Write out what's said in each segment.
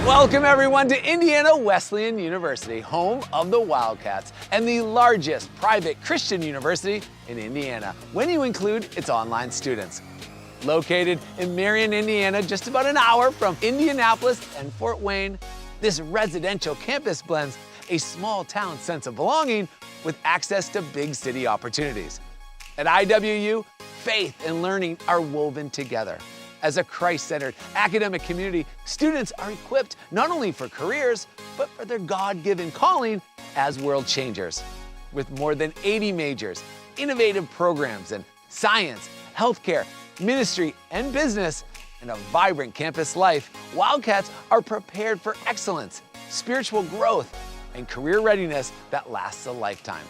Welcome everyone to Indiana Wesleyan University, home of the Wildcats and the largest private Christian university in Indiana, when you include its online students. Located in Marion, Indiana, just about an hour from Indianapolis and Fort Wayne, this residential campus blends a small town sense of belonging with access to big city opportunities. At IWU, faith and learning are woven together. As a Christ-centered academic community, students are equipped not only for careers, but for their God-given calling as world changers. With more than 80 majors, innovative programs in science, healthcare, ministry, and business, and a vibrant campus life, Wildcats are prepared for excellence, spiritual growth, and career readiness that lasts a lifetime.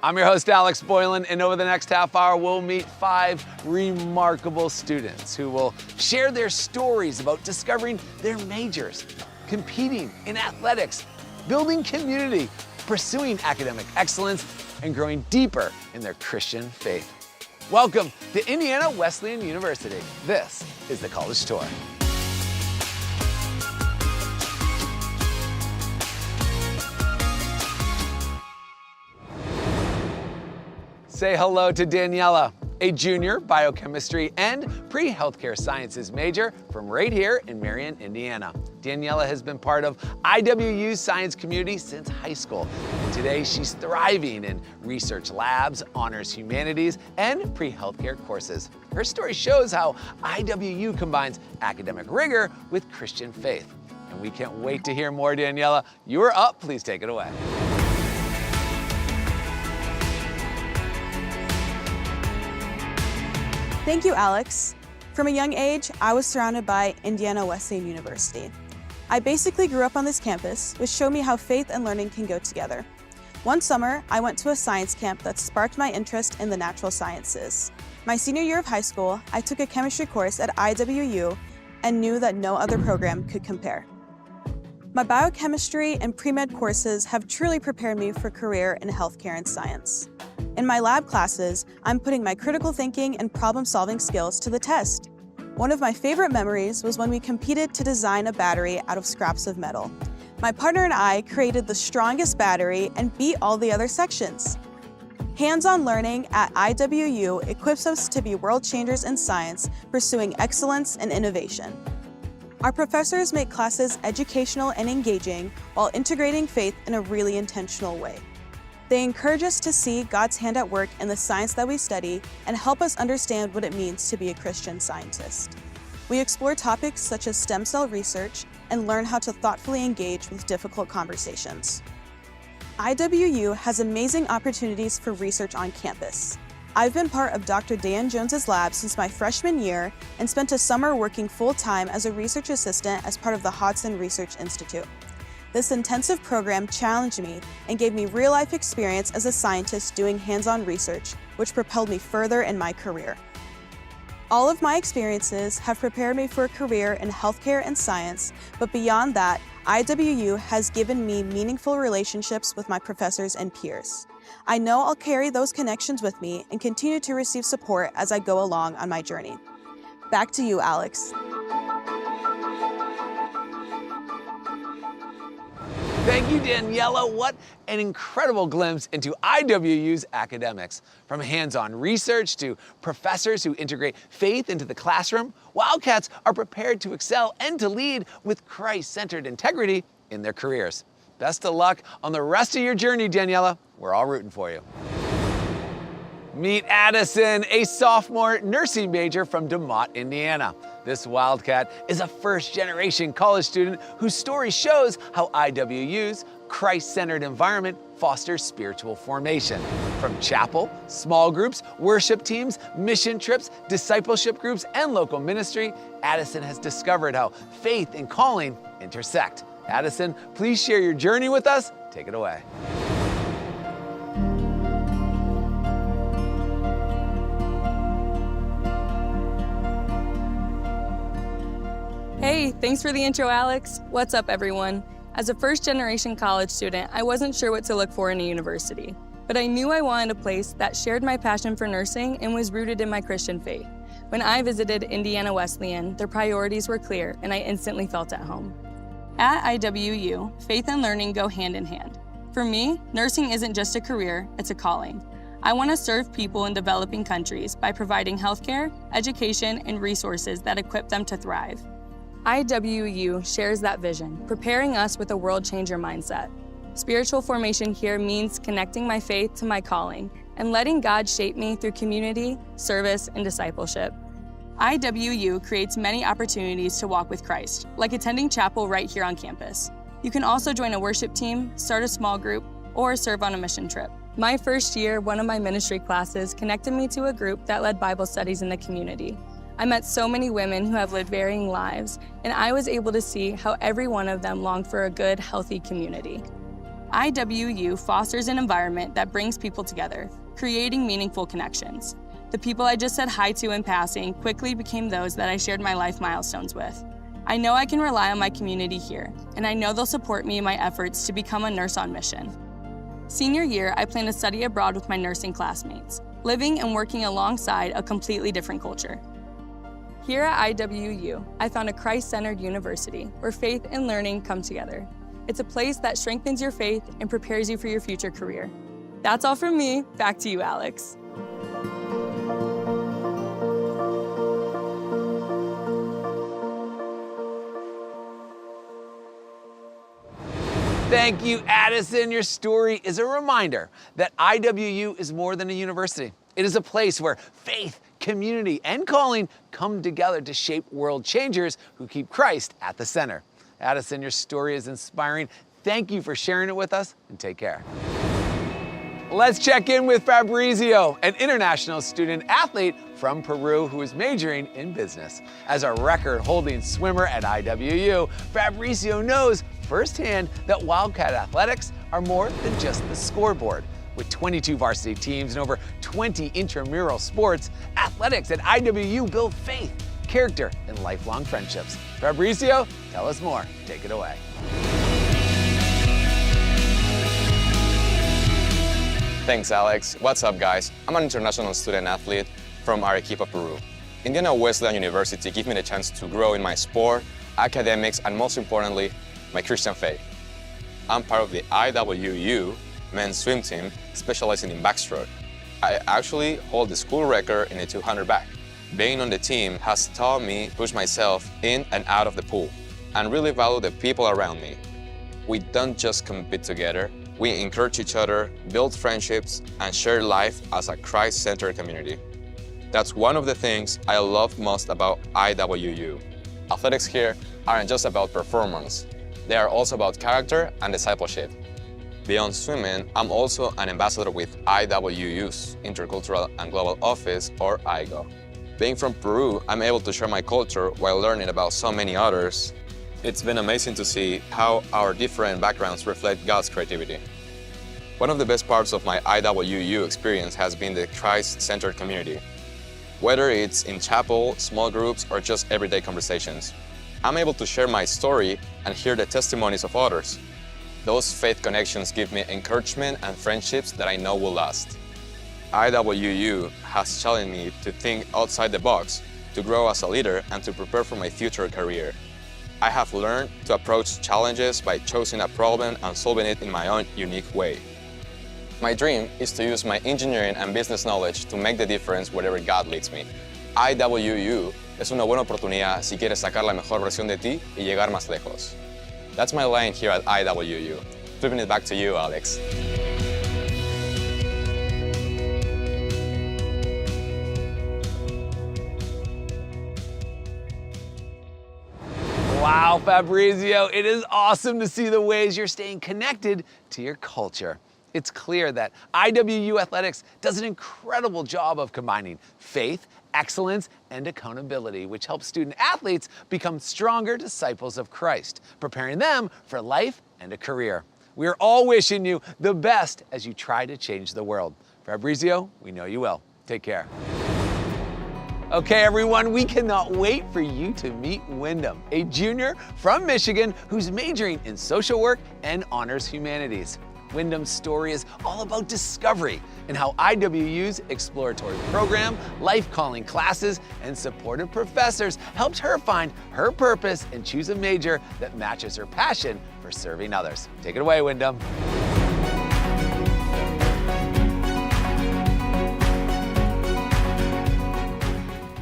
I'm your host, Alex Boylan, and over the next half hour, we'll meet 5 remarkable students who will share their stories about discovering their majors, competing in athletics, building community, pursuing academic excellence, and growing deeper in their Christian faith. Welcome to Indiana Wesleyan University. This is the College Tour. Say hello to Daniela, a junior biochemistry and pre-healthcare sciences major from right here in Marion, Indiana. Daniela has been part of IWU's science community since high school. And today she's thriving in research labs, honors humanities, and pre-healthcare courses. Her story shows how IWU combines academic rigor with Christian faith. And we can't wait to hear more, Daniela. You are up, please take it away. Thank you, Alex. From a young age, I was surrounded by Indiana Wesleyan University. I basically grew up on this campus, which showed me how faith and learning can go together. One summer, I went to a science camp that sparked my interest in the natural sciences. My senior year of high school, I took a chemistry course at IWU and knew that no other program could compare. My biochemistry and pre-med courses have truly prepared me for a career in healthcare and science. In my lab classes, I'm putting my critical thinking and problem-solving skills to the test. One of my favorite memories was when we competed to design a battery out of scraps of metal. My partner and I created the strongest battery and beat all the other sections. Hands-on learning at IWU equips us to be world changers in science, pursuing excellence and innovation. Our professors make classes educational and engaging while integrating faith in a really intentional way. They encourage us to see God's hand at work in the science that we study and help us understand what it means to be a Christian scientist. We explore topics such as stem cell research and learn how to thoughtfully engage with difficult conversations. IWU has amazing opportunities for research on campus. I've been part of Dr. Dan Jones's lab since my freshman year and spent a summer working full-time as a research assistant as part of the Hodson Research Institute. This intensive program challenged me and gave me real-life experience as a scientist doing hands-on research, which propelled me further in my career. All of my experiences have prepared me for a career in healthcare and science, but beyond that, IWU has given me meaningful relationships with my professors and peers. I know I'll carry those connections with me and continue to receive support as I go along on my journey. Back to you, Alex. Thank you, Daniela. What an incredible glimpse into IWU's academics. From hands-on research to professors who integrate faith into the classroom, Wildcats are prepared to excel and to lead with Christ-centered integrity in their careers. Best of luck on the rest of your journey, Daniela. We're all rooting for you. Meet Addison, a sophomore nursing major from DeMotte, Indiana. This Wildcat is a first-generation college student whose story shows how IWU's Christ-centered environment fosters spiritual formation. From chapel, small groups, worship teams, mission trips, discipleship groups, and local ministry, Addison has discovered how faith and calling intersect. Addison, please share your journey with us. Take it away. Hey, thanks for the intro, Alex. What's up, everyone? As a first-generation college student, I wasn't sure what to look for in a university, but I knew I wanted a place that shared my passion for nursing and was rooted in my Christian faith. When I visited Indiana Wesleyan, their priorities were clear, and I instantly felt at home. At IWU, faith and learning go hand in hand. For me, nursing isn't just a career, it's a calling. I want to serve people in developing countries by providing healthcare, education, and resources that equip them to thrive. IWU shares that vision, preparing us with a world changer mindset. Spiritual formation here means connecting my faith to my calling and letting God shape me through community, service, and discipleship. IWU creates many opportunities to walk with Christ, like attending chapel right here on campus. You can also join a worship team, start a small group, or serve on a mission trip. My first year, one of my ministry classes connected me to a group that led Bible studies in the community. I met so many women who have lived varying lives, and I was able to see how every one of them longed for a good, healthy community. IWU fosters an environment that brings people together, creating meaningful connections. The people I just said hi to in passing quickly became those that I shared my life milestones with. I know I can rely on my community here, and I know they'll support me in my efforts to become a nurse on mission. Senior year, I plan to study abroad with my nursing classmates, living and working alongside a completely different culture. Here at IWU, I found a Christ-centered university where faith and learning come together. It's a place that strengthens your faith and prepares you for your future career. That's all from me. Back to you, Alex. Thank you, Addison. Your story is a reminder that IWU is more than a university. It is a place where faith, community, and calling come together to shape world changers who keep Christ at the center. Addison, your story is inspiring. Thank you for sharing it with us, and take care. Let's check in with Fabrizio, an international student athlete from Peru who is majoring in business. As a record-holding swimmer at IWU, Fabrizio knows firsthand that Wildcat athletics are more than just the scoreboard. With 22 varsity teams and over 20 intramural sports, athletics at IWU build faith, character, and lifelong friendships. Fabrizio, tell us more. Take it away. Thanks, Alex. What's up, guys? I'm an international student athlete from Arequipa, Peru. Indiana Wesleyan University gave me the chance to grow in my sport, academics, and most importantly, my Christian faith. I'm part of the IWU men's swim team specializing in backstroke. I actually hold the school record in the 200 back. Being on the team has taught me to push myself in and out of the pool and really value the people around me. We don't just compete together, we encourage each other, build friendships, and share life as a Christ-centered community. That's one of the things I love most about IWU. Athletics here aren't just about performance, they are also about character and discipleship. Beyond swimming, I'm also an ambassador with IWU's Intercultural and Global Office, or IGO. Being from Peru, I'm able to share my culture while learning about so many others. It's been amazing to see how our different backgrounds reflect God's creativity. One of the best parts of my IWU experience has been the Christ-centered community. Whether it's in chapel, small groups, or just everyday conversations, I'm able to share my story and hear the testimonies of others. Those faith connections give me encouragement and friendships that I know will last. IWU has challenged me to think outside the box, to grow as a leader, and to prepare for my future career. I have learned to approach challenges by choosing a problem and solving it in my own unique way. My dream is to use my engineering and business knowledge to make the difference wherever God leads me. IWU es una buena oportunidad si quieres sacar la mejor versión de ti y llegar más lejos. That's my line here at IWU. Flipping it back to you, Alex. Wow, Fabrizio, it is awesome to see the ways you're staying connected to your culture. It's clear that IWU Athletics does an incredible job of combining faith, excellence, and accountability, which helps student athletes become stronger disciples of Christ, preparing them for life and a career. We are all wishing you the best as you try to change the world. Fabrizio, we know you will. Take care. Okay, everyone, we cannot wait for you to meet Wyndham, a junior from Michigan who's majoring in social work and honors humanities. Wyndham's story is all about discovery and how IWU's exploratory program, life calling classes, and supportive professors helped her find her purpose and choose a major that matches her passion for serving others. Take it away, Wyndham.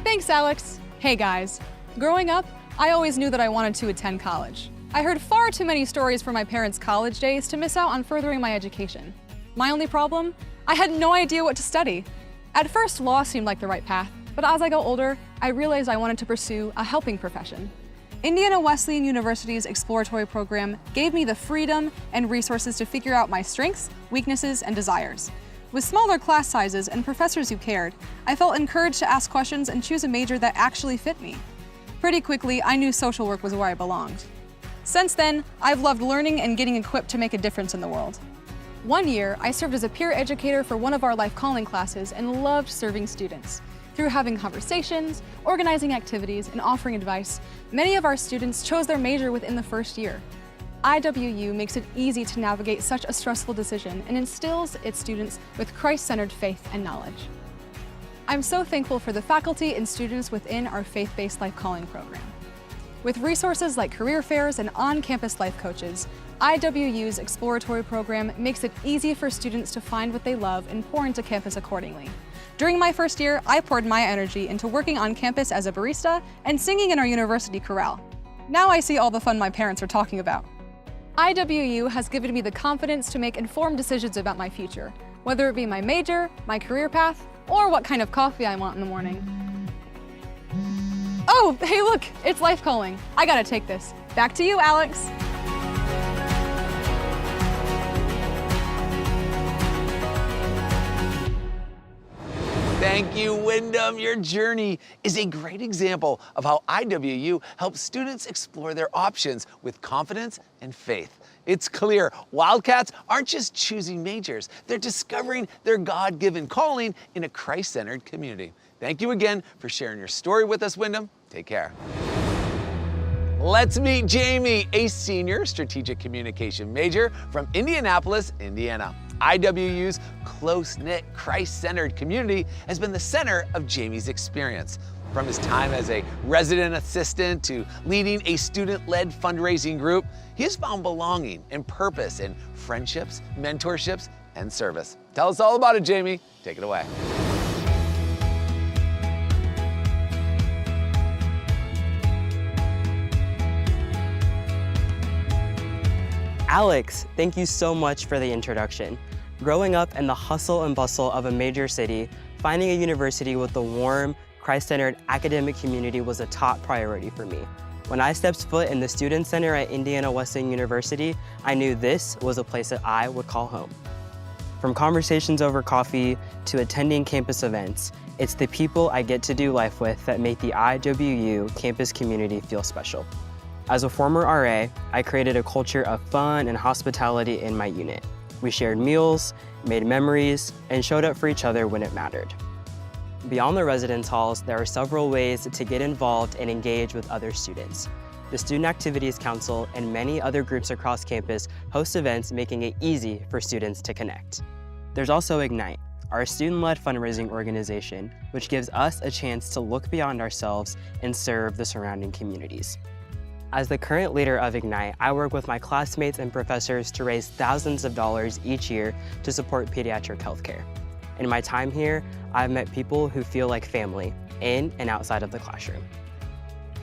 Thanks, Alex. Hey guys. Growing up, I always knew that I wanted to attend college. I heard far too many stories from my parents' college days to miss out on furthering my education. My only problem? I had no idea what to study. At first, law seemed like the right path, but as I got older, I realized I wanted to pursue a helping profession. Indiana Wesleyan University's exploratory program gave me the freedom and resources to figure out my strengths, weaknesses, and desires. With smaller class sizes and professors who cared, I felt encouraged to ask questions and choose a major that actually fit me. Pretty quickly, I knew social work was where I belonged. Since then, I've loved learning and getting equipped to make a difference in the world. One year, I served as a peer educator for one of our life calling classes and loved serving students. Through having conversations, organizing activities, and offering advice, many of our students chose their major within the first year. IWU makes it easy to navigate such a stressful decision and instills its students with Christ-centered faith and knowledge. I'm so thankful for the faculty and students within our faith-based life calling program. With resources like career fairs and on-campus life coaches, IWU's exploratory program makes it easy for students to find what they love and pour into campus accordingly. During my first year, I poured my energy into working on campus as a barista and singing in our university chorale. Now I see all the fun my parents are talking about. IWU has given me the confidence to make informed decisions about my future, whether it be my major, my career path, or what kind of coffee I want in the morning. Oh, hey look, it's life calling. I gotta take this. Back to you, Alex. Thank you, Wyndham. Your journey is a great example of how IWU helps students explore their options with confidence and faith. It's clear Wildcats aren't just choosing majors, they're discovering their God-given calling in a Christ-centered community. Thank you again for sharing your story with us, Wyndham. Take care. Let's meet Jamie, a senior strategic communication major from Indianapolis, Indiana. IWU's close-knit, Christ-centered community has been the center of Jamie's experience. From his time as a resident assistant to leading a student-led fundraising group, he has found belonging and purpose in friendships, mentorships, and service. Tell us all about it, Jamie. Take it away. Alex, thank you so much for the introduction. Growing up in the hustle and bustle of a major city, finding a university with a warm, Christ-centered academic community was a top priority for me. When I stepped foot in the Student Center at Indiana Wesleyan University, I knew this was a place that I would call home. From conversations over coffee to attending campus events, it's the people I get to do life with that make the IWU campus community feel special. As a former RA, I created a culture of fun and hospitality in my unit. We shared meals, made memories, and showed up for each other when it mattered. Beyond the residence halls, there are several ways to get involved and engage with other students. The Student Activities Council and many other groups across campus host events making it easy for students to connect. There's also Ignite, our student-led fundraising organization, which gives us a chance to look beyond ourselves and serve the surrounding communities. As the current leader of Ignite, I work with my classmates and professors to raise thousands of dollars each year to support pediatric healthcare. In my time here, I've met people who feel like family, in and outside of the classroom.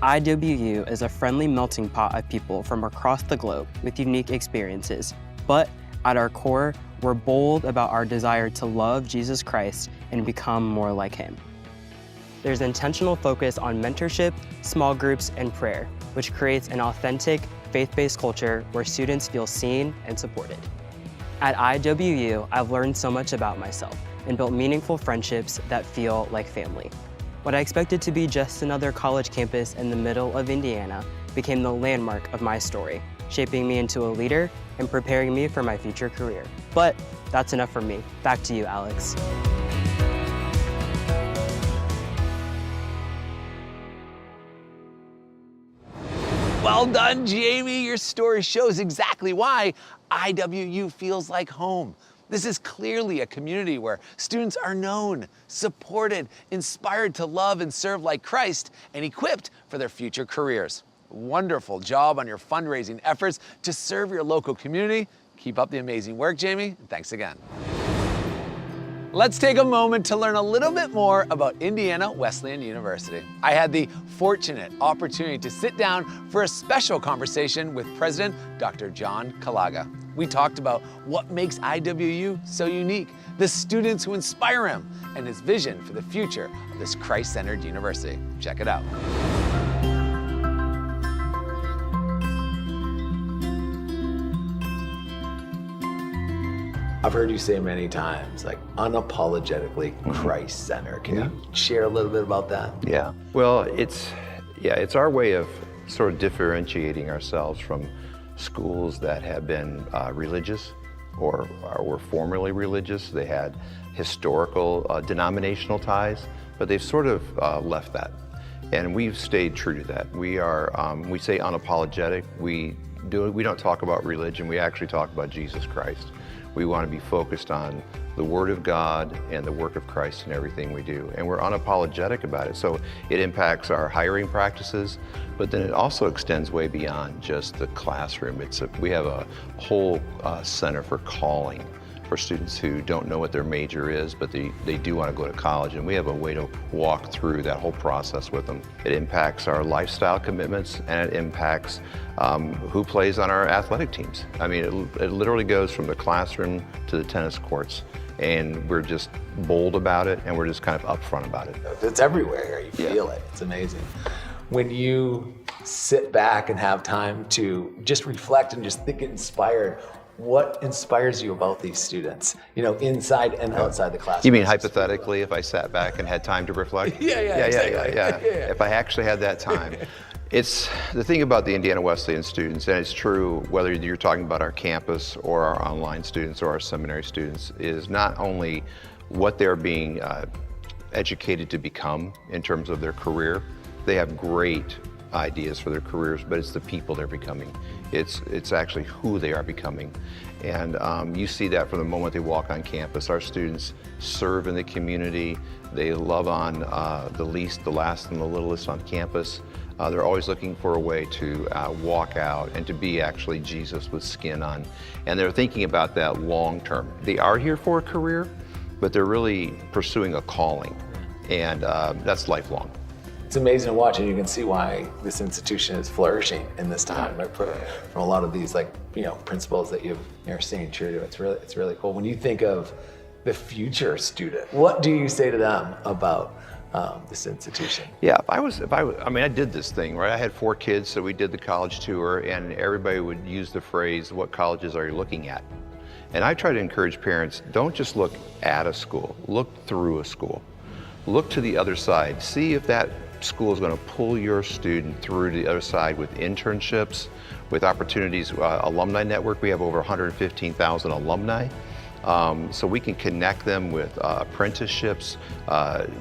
IWU is a friendly melting pot of people from across the globe with unique experiences, but at our core, we're bold about our desire to love Jesus Christ and become more like Him. There's intentional focus on mentorship, small groups, and prayer, which creates an authentic, faith-based culture where students feel seen and supported. At IWU, I've learned so much about myself and built meaningful friendships that feel like family. What I expected to be just another college campus in the middle of Indiana became the landmark of my story, shaping me into a leader and preparing me for my future career. But that's enough for me. Back to you, Alex. Well done, Jamie. Your story shows exactly why IWU feels like home. This is clearly a community where students are known, supported, inspired to love and serve like Christ, and equipped for their future careers. Wonderful job on your fundraising efforts to serve your local community. Keep up the amazing work, Jamie, and thanks again. Let's take a moment to learn a little bit more about Indiana Wesleyan University. I had the fortunate opportunity to sit down for a special conversation with President Dr. John Kalaga. We talked about what makes IWU so unique, the students who inspire him, and his vision for the future of this Christ-centered university. Check it out. I've heard you say many times, like unapologetically Christ-centered. Can you share a little bit about that? Yeah. Well, it's our way of sort of differentiating ourselves from schools that have been religious or were formerly religious. They had historical denominational ties, but they've sort of left that. And we've stayed true to that. We say unapologetic. We don't talk about religion. We actually talk about Jesus Christ. We want to be focused on the Word of God and the work of Christ in everything we do. And we're unapologetic about it. So it impacts our hiring practices, but then it also extends way beyond just the classroom. We have a whole center for calling for students who don't know what their major is, but they do want to go to college, and we have a way to walk through that whole process with them. It impacts our lifestyle commitments, and it impacts who plays on our athletic teams. I mean, it literally goes from the classroom to the tennis courts, and we're just bold about it, and we're just kind of upfront about it. It's everywhere. You feel it. It's amazing. When you sit back and have time to just reflect and just think inspired, what inspires you about these students, inside and outside the classroom? You mean hypothetically, if I sat back and had time to reflect? Yeah. If I actually had that time. It's the thing about the Indiana Wesleyan students, and it's true whether you're talking about our campus or our online students or our seminary students, is not only what they're being educated to become in terms of their career. They have great ideas for their careers, but it's the people they're becoming. It's actually who they are becoming. And you see that from the moment they walk on campus. Our students serve in the community. They love on the least, the last, and the littlest on campus. They're always looking for a way to walk out and to be actually Jesus with skin on. And they're thinking about that long term. They are here for a career, but they're really pursuing a calling. And that's lifelong. It's amazing to watch, and you can see why this institution is flourishing in this time, right? From a lot of these, principles that you're staying true to. It's really cool. When you think of the future student, what do you say to them about this institution? Yeah, I did this thing, right? I had 4 kids, so we did the college tour, and everybody would use the phrase, "What colleges are you looking at?" And I try to encourage parents, don't just look at a school, look through a school. Look to the other side. See if that school is going to pull your student through to the other side with internships, with opportunities. Alumni network, we have over 115,000 alumni. So we can connect them with apprenticeships,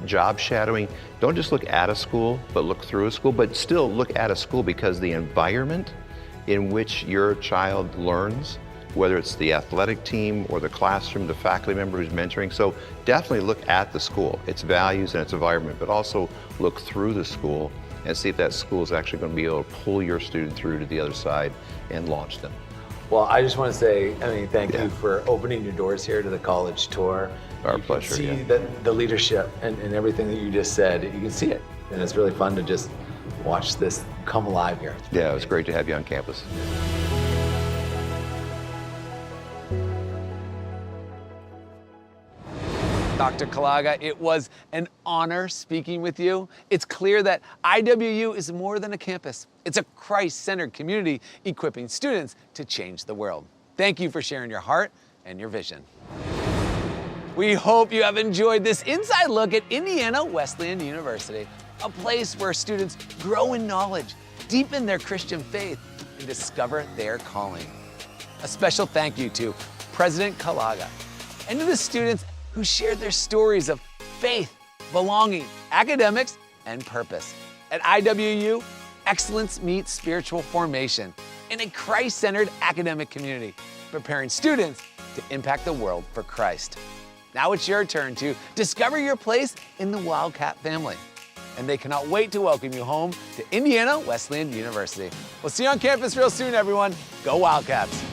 job shadowing. Don't just look at a school, but look through a school, but still look at a school, because the environment in which your child learns, whether it's the athletic team or the classroom, the faculty member who's mentoring. So definitely look at the school, its values and its environment, but also look through the school and see if that school is actually going to be able to pull your student through to the other side and launch them. Well, I just want to say, thank you for opening your doors here to the college tour. Our pleasure. See the leadership and everything that you just said. You can see it, and it's really fun to just watch this come alive here. Yeah, it was great to have you on campus. Dr. Kalaga, it was an honor speaking with you. It's clear that IWU is more than a campus. It's a Christ-centered community equipping students to change the world. Thank you for sharing your heart and your vision. We hope you have enjoyed this inside look at Indiana Wesleyan University, a place where students grow in knowledge, deepen their Christian faith, and discover their calling. A special thank you to President Kalaga and to the students who shared their stories of faith, belonging, academics, and purpose. At IWU, excellence meets spiritual formation in a Christ-centered academic community, preparing students to impact the world for Christ. Now it's your turn to discover your place in the Wildcat family. And they cannot wait to welcome you home to Indiana Wesleyan University. We'll see you on campus real soon, everyone. Go Wildcats!